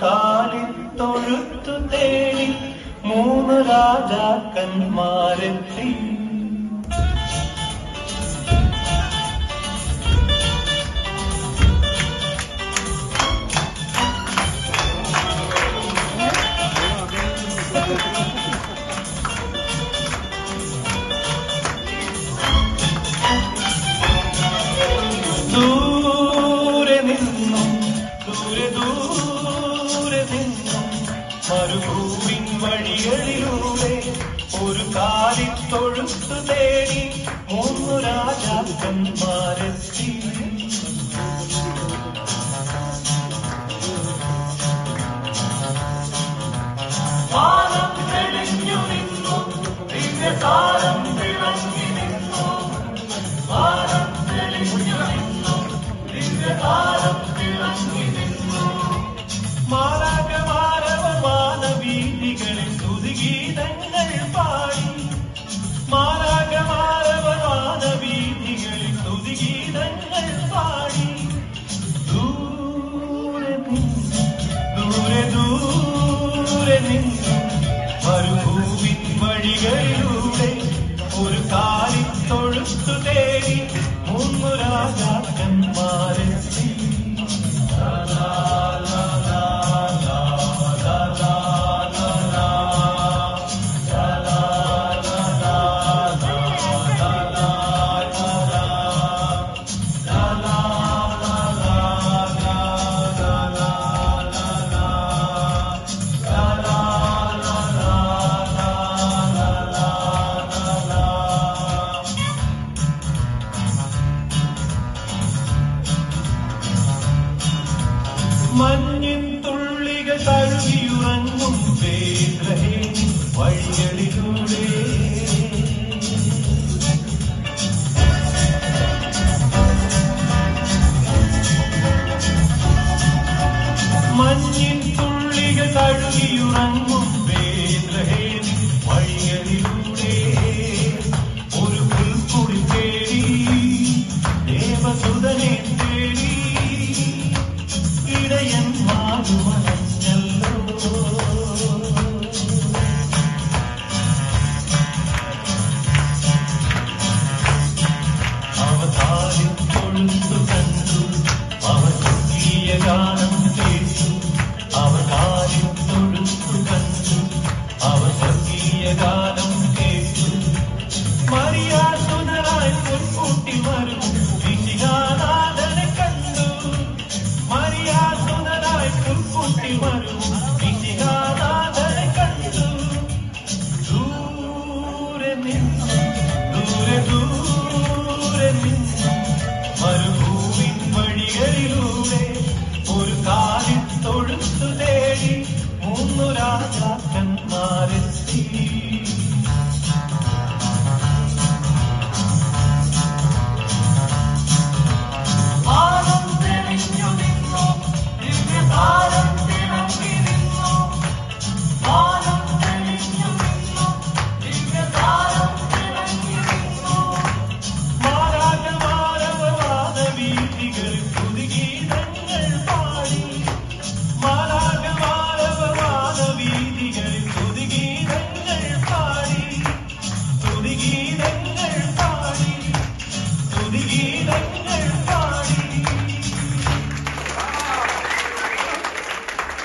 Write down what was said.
കാലിൽ തൊഴുത്തു തേടി 3 രാജാക്കന്മാരെത്തി. ദൂരെ നിന്നും മരുഭൂമിൻ വഴികളിലൂടെ ഒരു കാലിൽ തൊഴുത്തു തേടി 3 രാജാക്കന്മാരെത്തി. വാനം തെളിഞ്ഞു നിന്നു, ദിവ്യതാരം വിളങ്ങി നിന്നു. വാനം തെളിഞ്ഞു നിന്നു, ദിവ്യതാരം വിളങ്ങി നിന്നു. മാനവീതികളിൽ സ്തുതിഗീതങ്ങൾ പാടി. മാനവീതികളിൽ സ്തുതിഗീതങ്ങൾ പാടി. ദൂരെ നിന്ന് മരുഭൂമിൻ വഴികളിലൂടെ ഒരു കാലിൽ തൊഴുത്തു തേടി 3 രാജാക്കന്മാരെത്തി. മഞ്ഞിൻ തുള്ളികൾ തഴുകിയുറങ്ങും ബേത്ലഹേമിൻ വഴികളിലൂടെ മഞ്ഞിൻ തുള്ളികൾ തഴുകിയുറങ്ങും ബേത്ലഹേമിൻ വഴികളിലൂടെ ഒരു പുൽക്കുടി തേടി ദേവസുതനെ തേടി ഇടയന്മാരുമണഞ്ഞല്ലോ. അവർ കാലിൽ തൊഴുത്തു കണ്ടു, അവർ സ്വർഗീയ ഗാനം കേട്ടു. അവർ കാലിൽ തൊഴുത്തു കണ്ടു, അവർ സ്വർഗീയ ഗാനം കേട്ടു. മറിയാസുതരായി മുൻകൂട്ടി വരും